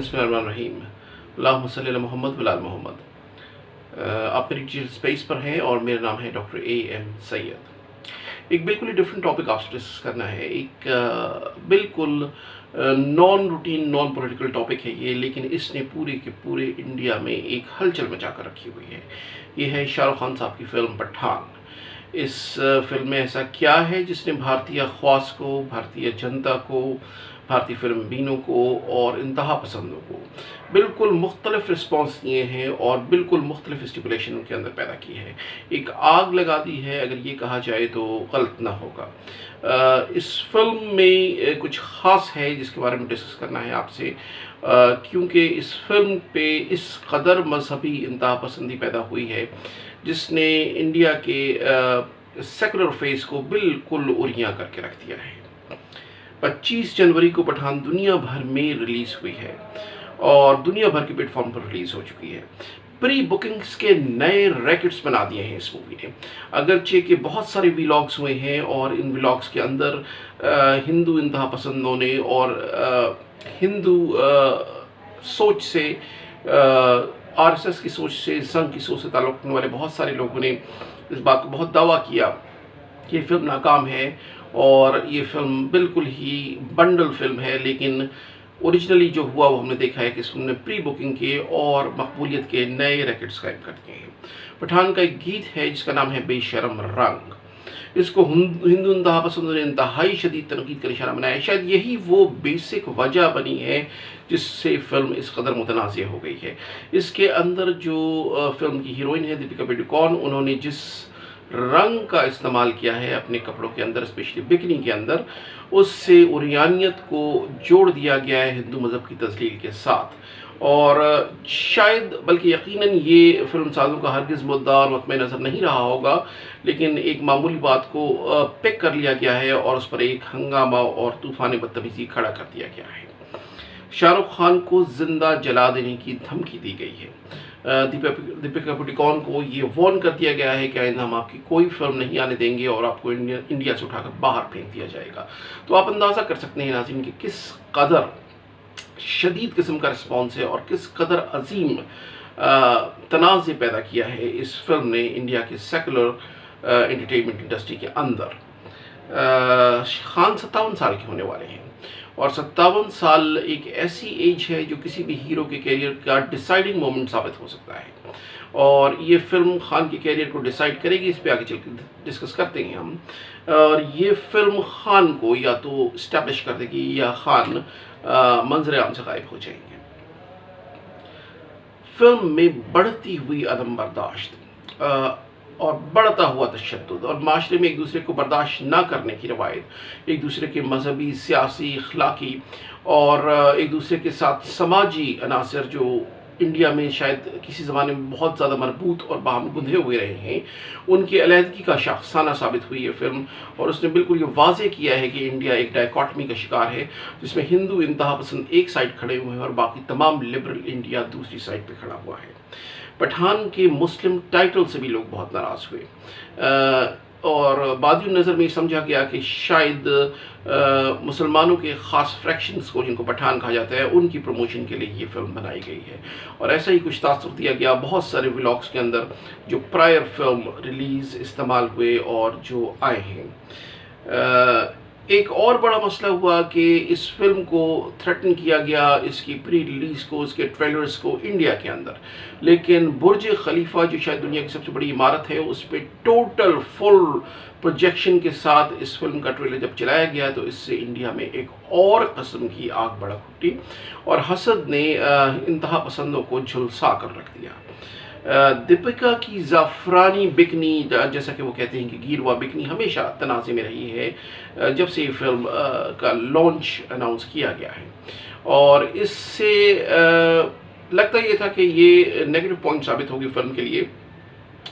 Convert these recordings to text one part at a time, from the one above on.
बिस्मिल्लाहिर्रहमानिर्रहीम। अल्लाहुम्मा सल्ली अला मोहम्मद व आल मोहम्मद। आप मेरी डिजिटल स्पेस पर हैं और मेरा नाम है डॉक्टर एम सैयद। एक बिल्कुल ही डिफरेंट टॉपिक आपसे डिस्कस करना है। एक बिल्कुल non routine non political topic है ये, लेकिन इसने पूरे के पूरे इंडिया में एक हलचल मचा कर रखी हुई है। ये है शाहरुख खान साहब की फिल्म पठान। इस फिल्म में ऐसा क्या है जिसने भारतीय ख्वास को, भारतीय जनता को, भारतीय फिल्म बीनों को और इंतहा पसंदों को बिल्कुल मुख्तलिफ रिस्पॉन्स दिए हैं और बिल्कुल मुख्तलिफ स्टिपुलेशन उनके अंदर पैदा की है। एक आग लगा दी है, अगर ये कहा जाए तो गलत ना होगा। इस फिल्म में कुछ ख़ास है जिसके बारे में डिस्कस करना है आपसे, क्योंकि इस फिल्म पे इस कदर मजहबी इंतहा पसंदी पैदा हुई है जिसने इंडिया के सेकुलर फेस को बिल्कुल उरियां करके रख दिया है। 25 जनवरी को पठान दुनिया भर में रिलीज़ हुई है और दुनिया भर के प्लेटफॉर्म पर रिलीज़ हो चुकी है। प्री बुकिंग्स के नए रैकेट्स बना दिए हैं इस मूवी ने। अगरचे कि बहुत सारे व्लॉग्स हुए हैं और इन व्लॉग्स के अंदर हिंदू इंतहा पसंदों ने और हिंदू सोच से, आरएसएस की सोच से, संघ की सोच से ताल्लुक़ रखने वाले बहुत सारे लोगों ने इस बात को बहुत दावा किया कि ये फिल्म नाकाम है और ये फिल्म बिल्कुल ही बंडल फिल्म है। लेकिन ओरिजिनली जो हुआ वो हमने देखा है कि इस फिल्म ने प्री बुकिंग के और मकबूलियत के नए रैकेट्स कायम कर दिए हैं। पठान का एक गीत है जिसका नाम है बेशरम रंग। इसको हिंदू इंतहा पसंदों ने इंतहाई शदीद तनकीद का निशाना बनाया। शायद यही वो बेसिक वजह बनी है जिससे फिल्म इस कदर मुतनाज़ हो गई है। इसके अंदर जो फिल्म की हीरोइन है दीपिका पादुकोण, उन्होंने जिस रंग का इस्तेमाल किया है अपने कपड़ों के अंदर, स्पेशली बिकनी के अंदर, उससे उरियानियत को जोड़ दिया गया है हिंदू मज़हब की तज़लील के साथ। और शायद बल्कि यकीनन ये फिल्म साज़ों का हरगिज़ मुद्दा और मतमे नज़र नहीं रहा होगा, लेकिन एक मामूली बात को पिक कर लिया गया है और उस पर एक हंगामा और तूफ़ान बदतमीज़ी खड़ा कर दिया गया है। शाहरुख खान को जिंदा जला देने की धमकी दी गई है। दीपिका पादुकोण को ये वार्न कर दिया गया है कि आइंदा हम आपकी कोई फिल्म नहीं आने देंगे और आपको इंडिया से उठाकर बाहर फेंक दिया जाएगा। तो आप अंदाज़ा कर सकते हैं नाज़रीन कि किस कदर शदीद किस्म का रिस्पॉन्स है और किस कदर अजीम तनाज़े पैदा किया है इस फिल्म ने इंडिया के सेकुलर एंटरटेनमेंट इंडस्ट्री के अंदर। खान 57 साल के होने वाले हैं और 57 साल एक ऐसी एज है जो किसी भी हीरो के कैरियर का डिसाइडिंग मोमेंट साबित हो सकता है और ये फिल्म खान के कैरियर को डिसाइड करेगी। इस पे आगे चल के डिस्कस करते हैं हम। और ये फिल्म खान को या तो इस्टेब्लिश कर देगी या खान मंजर आम से गायब हो जाएंगे। फिल्म में बढ़ती हुई अदम बर्दाश्त और बढ़ता हुआ तशद्दुद और माशरे में एक दूसरे को बर्दाश्त ना करने की रवायत, एक दूसरे के मजहबी, सियासी, अखलाकी और एक दूसरे के साथ समाजी अनासर जो इंडिया में शायद किसी ज़माने में बहुत ज़्यादा मरबूत और बाहम गुंधे हुए रहे हैं, उनकी अलहदगी का शाखसाना साबित हुई है फिल्म। और उसने बिल्कुल ये वाज़े किया है कि इंडिया एक डायकॉटमी का शिकार है जिसमें हिंदू इंतहा पसंद एक साइड खड़े हुए हैं और बाकी तमाम लिबरल इंडिया दूसरी साइड पर खड़ा हुआ है। पठान के मुस्लिम टाइटल से भी लोग बहुत नाराज़ हुए और बादी नज़र में समझा गया कि शायद मुसलमानों के ख़ास फ्रैक्शंस को, जिनको पठान कहा जाता है, उनकी प्रमोशन के लिए ये फिल्म बनाई गई है और ऐसा ही कुछ तासुर दिया गया बहुत सारे व्लॉग्स के अंदर जो प्रायर फिल्म रिलीज़ इस्तेमाल हुए और जो आए हैं। एक और बड़ा मसला हुआ कि इस फिल्म को थ्रेटन किया गया, इसकी प्री रिलीज़ को, इसके ट्रेलर्स को इंडिया के अंदर, लेकिन बुर्ज खलीफा जो शायद दुनिया की सबसे बड़ी इमारत है उस पर टोटल फुल प्रोजेक्शन के साथ इस फिल्म का ट्रेलर जब चलाया गया तो इससे इंडिया में एक और कस्म की आग भड़क उठी और हसद ने इंतहा पसंदों को झुलसा कर रख दिया। दीपिका की ज़ाफ़रानी बिकनी, जैसा कि वो कहते हैं कि गिरवा बिकनी, हमेशा तनाज़े में रही है जब से ये फिल्म का लॉन्च अनाउंस किया गया है और इससे लगता ये था कि ये नेगेटिव पॉइंट साबित होगी फिल्म के लिए,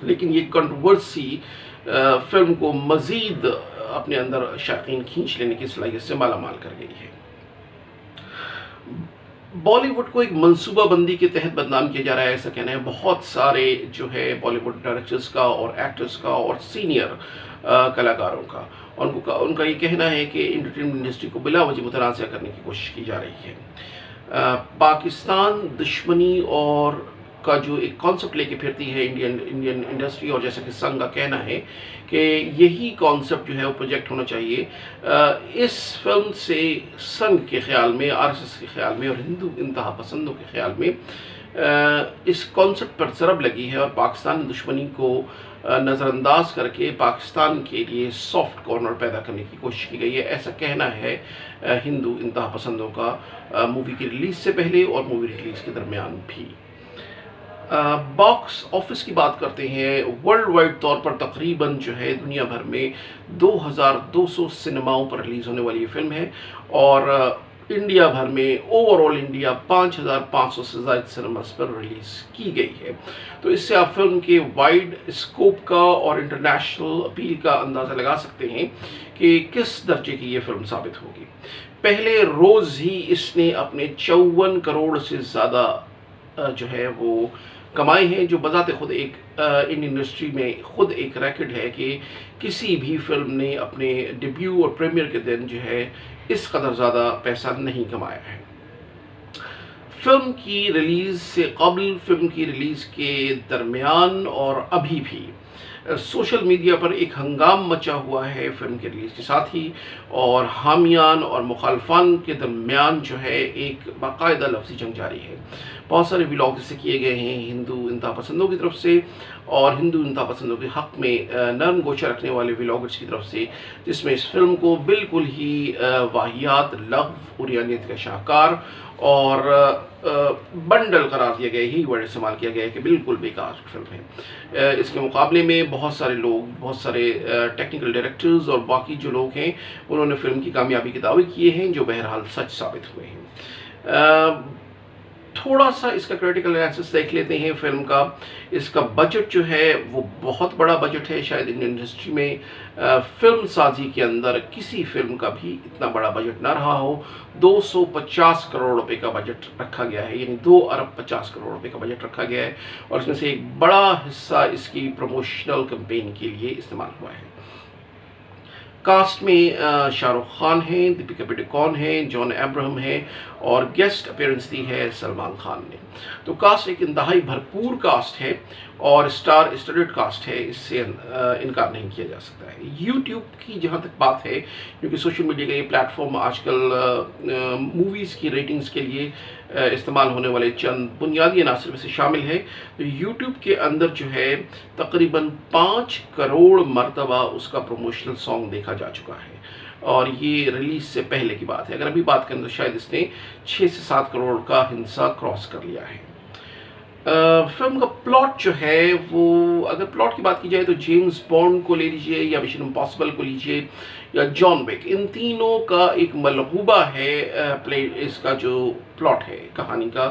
लेकिन ये कंट्रोवर्सी फिल्म को मज़ीद अपने अंदर शायकीन खींच लेने की सलाहियत से मालामाल कर गई है। बॉलीवुड को एक मंसूबाबंदी के तहत बदनाम किया जा रहा है, ऐसा कहना है बहुत सारे जो है बॉलीवुड डायरेक्टर्स का और एक्टर्स का और सीनियर कलाकारों का। उनका ये कहना है कि एंटरटेनमेंट इंडस्ट्री को बिला वजह मुतनाज़ करने की कोशिश की जा रही है। पाकिस्तान दुश्मनी और का जो एक कॉन्सेप्ट लेके फिरती है इंडियन इंडस्ट्री, और जैसा कि संघ का कहना है कि यही कॉन्सेप्ट जो है वो प्रोजेक्ट होना चाहिए। इस फिल्म से संघ के ख्याल में, आरएसएस के ख्याल में और हिंदू इंतहा पसंदों के ख्याल में इस कॉन्सेप्ट पर ज़रब लगी है और पाकिस्तान दुश्मनी को नज़रअंदाज करके पाकिस्तान के लिए सॉफ्ट कॉर्नर पैदा करने की कोशिश की गई है, ऐसा कहना है हिंदू इंतहा पसंदों का मूवी की रिलीज़ से पहले और मूवी रिलीज़ के दरमियान भी। बॉक्स ऑफिस की बात करते हैं। वर्ल्ड वाइड तौर पर तकरीबन जो है दुनिया भर में 2200 सिनेमाओं पर रिलीज़ होने वाली ये फिल्म है, और इंडिया भर में ओवरऑल इंडिया 5500 से ज़्यादा सिनेमास पर रिलीज़ की गई है। तो इससे आप फिल्म के वाइड स्कोप का और इंटरनेशनल अपील का अंदाज़ा लगा सकते हैं कि किस दर्जे की ये फिल्म साबित होगी। पहले रोज़ ही इसने अपने 54 करोड़ से ज़्यादा जो है वो कमाए हैं, जो बजाते खुद एक इंडियन इंडस्ट्री में खुद एक रैकेट है कि किसी भी फिल्म ने अपने डेब्यू और प्रीमियर के दिन जो है इस कदर ज़्यादा पैसा नहीं कमाया है। फिल्म की रिलीज़ से कबल, फिल्म की रिलीज़ के दरमियान और अभी भी सोशल मीडिया पर एक हंगाम मचा हुआ है फिल्म के रिलीज़ के साथ ही, और हामियान और मुखालफान के दरमियान जो है एक बाकायदा लफ्ज़ी जंग जारी है। बहुत सारे व्लॉग इससे किए गए हैं हिंदू इंतहा पसंदों की तरफ से और हिंदू इंतहा पसंदों के हक़ में नरम गोशा रखने वाले व्लॉगर्स की तरफ से, जिसमें इस फिल्म को बिल्कुल ही वाहियात, लग़्व, उरियानियत का शाहकार और बंडल करार दिया गया, यही वर्ड इस्तेमाल किया गया है कि बिल्कुल बेकार फिल्म है। इसके मुकाबले में बहुत सारे लोग, बहुत सारे टेक्निकल डायरेक्टर्स और बाकी जो लोग हैं उन्होंने फिल्म की कामयाबी के दावे किए हैं, जो बहरहाल सच साबित हुए हैं। थोड़ा सा इसका क्रिटिकल एनालिसिस देख लेते हैं फिल्म का। इसका बजट जो है वो बहुत बड़ा बजट है, शायद इंडियन इंडस्ट्री में फिल्म साजी के अंदर किसी फिल्म का भी इतना बड़ा बजट ना रहा हो। 250 करोड़ रुपए का बजट रखा गया है, यानी 2 अरब 50 करोड़ रुपए का बजट रखा गया है, और इसमें से एक बड़ा हिस्सा इसकी प्रमोशनल कैंपेन के लिए इस्तेमाल हुआ है। कास्ट में शाहरुख खान हैं, दीपिका पादुकोण हैं, जॉन अब्राहम हैं, और गेस्ट अपीयरेंस दी है सलमान खान ने। तो कास्ट एक इंतहाई भरपूर कास्ट है और स्टार स्टडेड कास्ट है, इससे इनकार नहीं किया जा सकता है। यूट्यूब की जहाँ तक बात है, क्योंकि सोशल मीडिया का ये प्लेटफॉर्म आजकल मूवीज़ की रेटिंग्स के लिए इस्तेमाल होने वाले चंद बुनियादी अनासर में से शामिल है, तो यूट्यूब के अंदर जो है तकरीबन 5 करोड़ मरतबा उसका प्रमोशनल सॉन्ग देखा जा चुका है, और ये रिलीज़ से पहले की बात है। अगर अभी बात करें तो शायद इसने 6 से 7 करोड़ का हिस्सा क्रॉस कर लिया है। फिल्म का प्लॉट जो है वो, अगर प्लॉट की बात की जाए तो जेम्स बॉन्ड को ले लीजिए या मिशन इम्पॉसिबल को लीजिए या जॉन विक, इन तीनों का एक मलगूबा है प्ले इसका जो प्लॉट है कहानी का,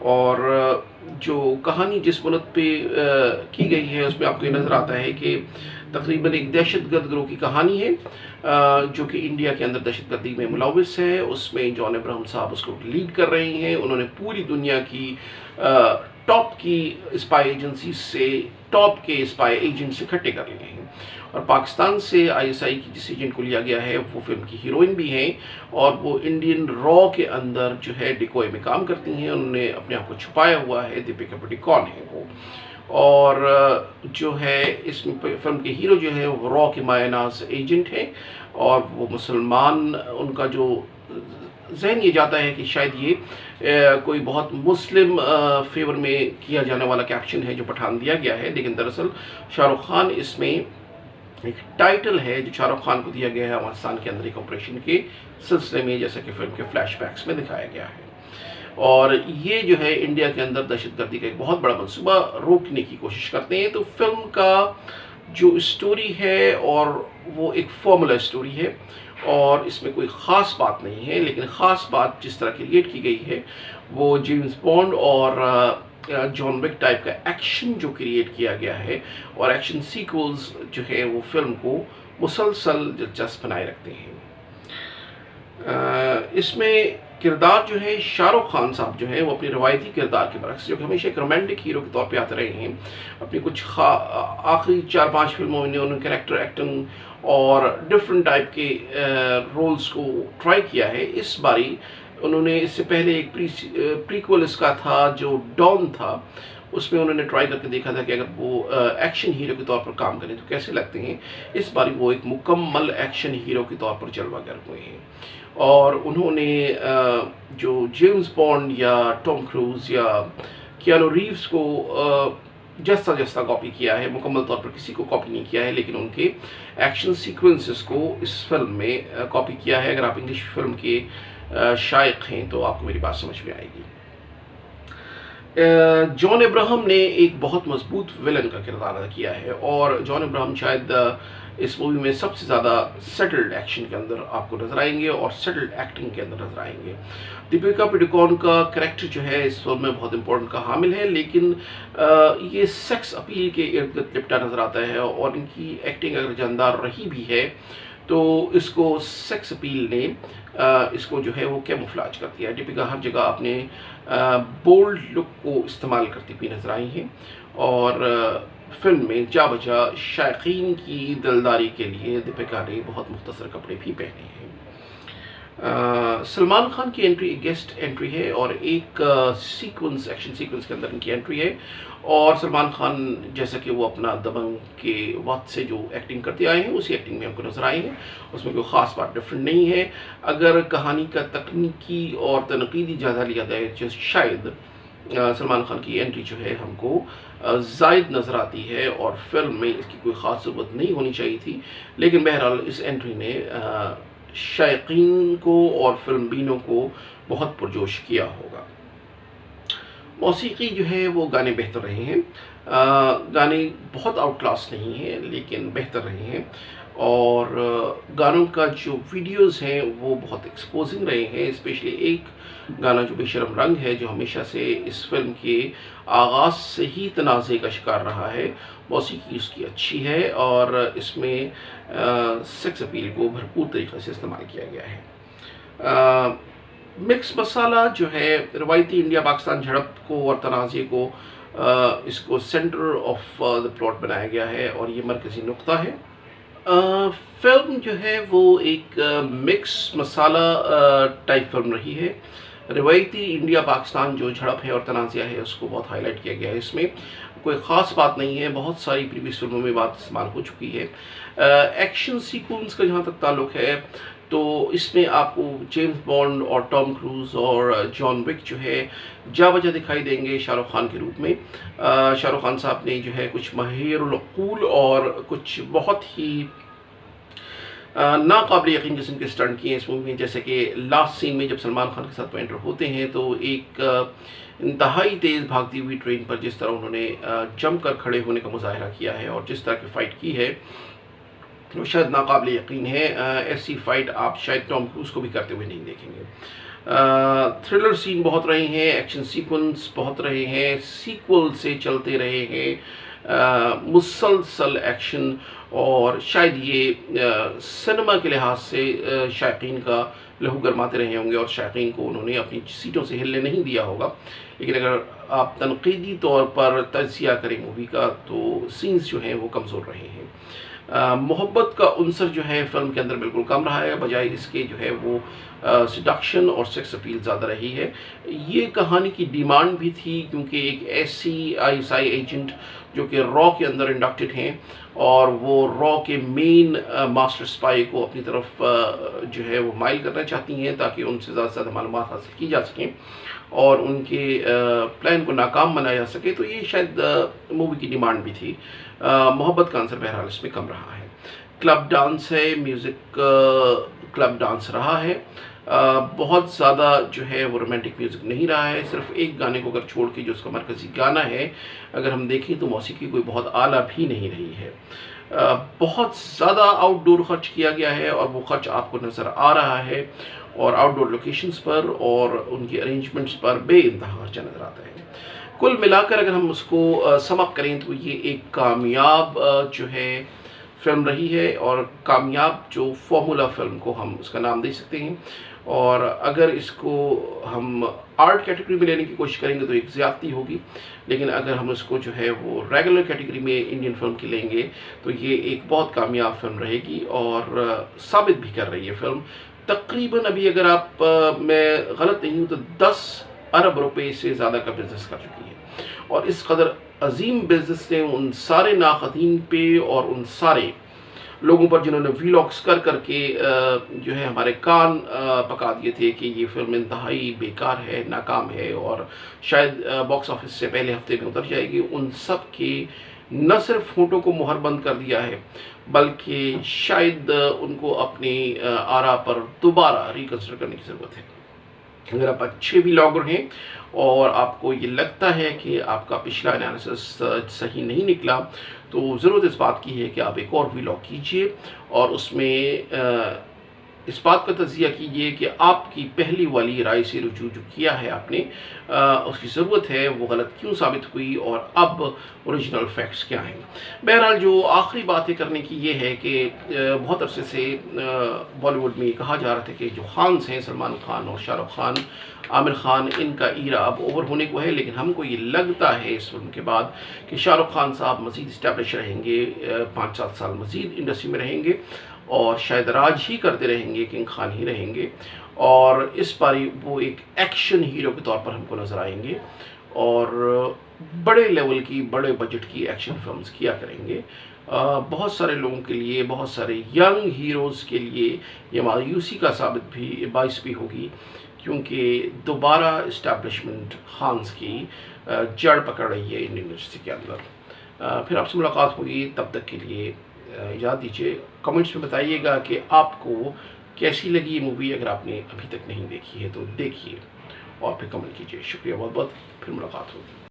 और जो कहानी जिस मुल्क पे की गई है उसमें आपको ये नज़र आता है कि तकरीबन एक दहशतगर्द गिरोह की कहानी है जो कि इंडिया के अंदर दहशतगर्दी में मुलविस है। उसमें जॉन अब्राहम साहब उसको लीड कर रहे हैं। उन्होंने पूरी दुनिया की टॉप की स्पाई एजेंसी से, टॉप के स्पाई एजेंट से इकट्ठे कर लिए हैं, और पाकिस्तान से आईएसआई की जिस एजेंट को लिया गया है वो फिल्म की हीरोइन भी हैं, और वो इंडियन रॉ के अंदर जो है डिकोय में काम करती हैं। उन्होंने अपने आप को छुपाया हुआ है, दीपिका पादुकोण है वो, और जो है इसमें फिल्म के हीरो जो है वो रॉ के मायनाज एजेंट हैं, और वो मुसलमान, उनका जो जहन ये जाता है कि शायद ये कोई बहुत मुस्लिम फेवर में किया जाने वाला कैप्शन है जो पठान दिया गया है, लेकिन दरअसल शाहरुख खान इसमें एक टाइटल है जो शाहरुख खान को दिया गया है अफगानिस्तान के अंदर एक ऑपरेशन के सिलसिले में, जैसा कि फिल्म के फ्लैशबैक्स में दिखाया गया है। और ये जो है इंडिया के अंदर दहशतगर्दी का एक बहुत बड़ा मंसूबा रोकने की कोशिश करते हैं। तो फिल्म का जो स्टोरी है और वो एक फॉर्मूला स्टोरी है, और इसमें कोई ख़ास बात नहीं है, लेकिन ख़ास बात जिस तरह क्रिएट की गई है वो जेम्स बॉन्ड और जॉन विक टाइप का एक्शन जो क्रिएट किया गया है, और एक्शन सीक्वल्स जो है वो फिल्म को मुसलसल दिलचस्प बनाए रखते हैं। इसमें किरदार जो है शाहरुख खान साहब जो है वो अपने रवायती किरदार के बरक्स, जो कि हमेशा एक रोमांटिक हीरो के तौर पे आते रहे हैं, अपनी कुछ आखिरी 4-5 फिल्मों में उन्होंने कैरेक्टर एक्टिंग और डिफरेंट टाइप के रोल्स को ट्राई किया है। इस बारी उन्होंने इससे पहले एक प्रीक्वल इसका था जो डॉन था, उसमें उन्होंने ट्राई करके देखा था कि अगर वो एक्शन हीरो के तौर पर काम करें तो कैसे लगते हैं। इस बार वो एक मुकम्मल एक्शन हीरो के तौर पर जलवागर हुए हैं और उन्होंने जो जेम्स बॉन्ड या टॉम क्रूज या कियानो रीव्स को जस्ता जस्ता कॉपी किया है, मुकम्मल तौर पर किसी को कॉपी नहीं किया है, लेकिन उनके एक्शन सीक्वेंसेस को इस फिल्म में कॉपी किया है। अगर आप इंग्लिश फिल्म के शायक हैं तो आपको मेरी बात समझ में आएगी। जॉन अब्राहम ने एक बहुत मजबूत विलन का किरदार अदा किया है और जॉन अब्राहम शायद इस मूवी में सबसे ज़्यादा सेटल्ड एक्शन के अंदर आपको नजर आएंगे और सेटल्ड एक्टिंग के अंदर नजर आएंगे। दीपिका पादुकोण का कैरेक्टर जो है इस फिल्म में बहुत इंपॉर्टेंट का हामिल है, लेकिन ये सेक्स अपील के इर्द गिर्द लिपटा नजर आता है और इनकी एक्टिंग अगर जानदार रही भी है तो इसको सेक्स अपील ने इसको जो है वो कैमोफ्लेज कर दिया है। दीपिका हर जगह अपने बोल्ड लुक को इस्तेमाल करती हुई नजर आई हैं और फिल्म में जा बजा शायकीन की दिलदारी के लिए दीपिका ने बहुत मुख्तसर कपड़े भी पहने हैं। सलमान खान की एंट्री एक गेस्ट एंट्री है और एक सीक्वेंस एक्शन सीक्वेंस के अंदर इनकी एंट्री है और सलमान खान जैसा कि वो अपना दबंग के वक्त से जो एक्टिंग करते आए हैं उसी एक्टिंग में हमको नजर आए हैं, उसमें कोई ख़ास बात डिफरेंट नहीं है। अगर कहानी का तकनीकी और तनकीदी जायजा लिया जाए जो शायद सलमान खान की एंट्री जो है हमको जायद नज़र आती है और फिल्म में इसकी कोई ख़ास ज़रूरत नहीं होनी चाहिए थी, लेकिन बहरहाल इस एंट्री ने शायकीन को और फिल्म बीनों को बहुत पुरजोश किया होगा। मौसीकी जो है वो गाने बेहतर रहे हैं, गाने बहुत आउट क्लास नहीं हैं लेकिन बेहतर रहे हैं और गानों का जो वीडियोस हैं वो बहुत एक्सपोजिंग रहे हैं। स्पेशली एक गाना जो बेशरम रंग है जो हमेशा से इस फिल्म के आगाज़ से ही तनाज़े का शिकार रहा है, मौसीकी उसकी अच्छी है और इसमें सेक्स अपील को भरपूर तरीक़े से इस्तेमाल किया गया है। मिक्स मसाला जो है रवायती इंडिया पाकिस्तान झड़प को और तनाज़े को इसको सेंटर ऑफ द प्लॉट बनाया गया है और ये मरकज़ी नुक्ता है। फिल्म जो है वो एक मिक्स मसाला टाइप फिल्म रही है। रवायती इंडिया पाकिस्तान जो झड़प है और तनाज़ा है उसको बहुत हाईलाइट किया गया है, इसमें कोई ख़ास बात नहीं है, बहुत सारी प्रीवियस फिल्मों में बात इस्तेमाल हो चुकी है। एक्शन सीक्वेंस का जहाँ तक ताल्लुक़ है तो इसमें आपको जेम्स बॉन्ड और टॉम क्रूज और जॉन विक जो है जा बजा दिखाई देंगे शाहरुख खान के रूप में। शाहरुख खान साहब ने जो है कुछ माहिरुल उक़ूल और कुछ बहुत ही नाकाबिल यकीन किस्म के स्टंट किए इस मूवी में, जैसे कि लास्ट सीन में जब सलमान खान के साथ वो एंटर होते हैं तो एक इंतहाई तेज़ भागती हुई ट्रेन पर जिस तरह उन्होंने जमकर खड़े होने का मुजाहरा किया है और जिस तरह की फ़ाइट की है वो शायद नाकाबिल यकीन है। ऐसी फ़ाइट आप शायद टॉम क्रूज़ को भी करते हुए नहीं देखेंगे। थ्रिलर सीन बहुत रहे हैं, एक्शन सीक्वेंस बहुत रहे हैं, सीक्वल से चलते रहे हैं, मुसलसल एक्शन और शायद ये सिनेमा के लिहाज से शायकीन का लहू गरमाते रहे होंगे और शायकीन को उन्होंने अपनी सीटों से हिलने नहीं दिया होगा। लेकिन अगर आप तनकीदी तौर पर तज्ज़िया करें मूवी का तो सीन्स जो हैं वो कमज़ोर रहे हैं। मोहब्बत का उनसर जो है फिल्म के अंदर बिल्कुल कम रहा है, बजाय इसके जो है वो सिडक्शन और सेक्स अपील ज़्यादा रही है। ये कहानी की डिमांड भी थी क्योंकि एक ऐसी ISI एजेंट जो कि रॉ के अंदर इंडक्टेड हैं और वो रॉ के मेन मास्टर स्पाई को अपनी तरफ जो है वो माइल करना चाहती हैं ताकि उनसे ज़्यादा से ज़्यादा मालूमात हासिल की जा सकें और उनके प्लान को नाकाम बनाया जा सके। तो ये शायद मूवी की डिमांड भी थी। मोहब्बत का आंसर बहरहाल इसमें कम रहा है। क्लब डांस है, म्यूज़िक क्लब डांस रहा है, बहुत ज़्यादा जो है वो रोमांटिक म्यूज़िक नहीं रहा है। सिर्फ एक गाने को अगर छोड़ के जो उसका मरकज़ी गाना है अगर हम देखें तो मौसीकी कोई बहुत आला भी नहीं रही है। बहुत ज़्यादा आउटडोर खर्च किया गया है और वो खर्च आपको नज़र आ रहा है और आउटडोर लोकेशंस पर और उनकी अरेंजमेंट्स पर बेइंतहा खर्चा नज़र आता है। कुल मिलाकर अगर हम उसको सम अप करें तो ये एक कामयाब जो है फिल्म रही है और कामयाब जो फॉर्मूला फिल्म को हम उसका नाम दे सकते हैं। और अगर इसको हम आर्ट कैटेगरी में लेने की कोशिश करेंगे तो एक ज़्यादती होगी, लेकिन अगर हम इसको जो है वो रेगुलर कैटेगरी में इंडियन फिल्म की लेंगे तो ये एक बहुत कामयाब फिल्म रहेगी और साबित भी कर रही है फिल्म। तकरीबन अभी अगर आप मैं गलत नहीं हूँ तो 10 अरब रुपए से ज़्यादा का बिज़नेस कर चुकी है। और इस कदर अजीम बिज़नेस ने उन सारे नाक़दीन पे और उन सारे लोगों पर जिन्होंने वीलॉग्स कर करके जो है हमारे कान पका दिए थे कि ये फ़िल्म इंतहाई बेकार है, नाकाम है और शायद बॉक्स ऑफिस से पहले हफ्ते में उतर जाएगी, उन सब के न सिर्फ फ़ोटो को मुहर बंद कर दिया है, बल्कि शायद उनको अपनी आरा पर दोबारा रिकन्सिडर करने की ज़रूरत है। अगर आप अच्छे व्लॉगर हैं और आपको ये लगता है कि आपका पिछला एनालिसिस सही नहीं निकला, तो ज़रूरत इस बात की है कि आप एक और व्लॉग कीजिए और उसमें इस बात का तज़किया कीजिए कि आपकी पहली वाली राय से रुजू जो किया है आपने, उसकी ज़रूरत है, वो गलत क्यों साबित हुई और अब ओरिजिनल फैक्ट्स क्या हैं। बहरहाल जो आखिरी बातें करने की ये है कि बहुत अरसे से बॉलीवुड में कहा जा रहा था कि जो खान्स हैं सलमान खान और शाहरुख खान, आमिर खान, इनका ईरा अब ओवर होने को है, लेकिन हमको ये लगता है इस फिल्म के बाद कि शाहरुख खान साहब मज़ीद इस्टेब्लिश रहेंगे, 5-7 साल मज़ीद इंडस्ट्री में रहेंगे और शायद राज ही करते रहेंगे, किंग खान ही रहेंगे और इस बारी वो एक एक्शन हीरो के तौर पर हमको नज़र आएंगे और बड़े लेवल की, बड़े बजट की एक्शन फिल्म्स किया करेंगे। बहुत सारे लोगों के लिए, बहुत सारे यंग हीरोज़ के लिए ये मायूसी का बाइस भी होगी, क्योंकि दोबारा इस्टेब्लिशमेंट खान्स की जड़ पकड़ रही है इंडियन इंडस्ट्री के अंदर। फिर आपसे मुलाकात होगी, तब तक के लिए इजाज़त दीजिए। कमेंट्स में बताइएगा कि आपको कैसी लगी ये मूवी। अगर आपने अभी तक नहीं देखी है तो देखिए और फिर कमेंट कीजिए। शुक्रिया बहुत बहुत, फिर मुलाकात होगी।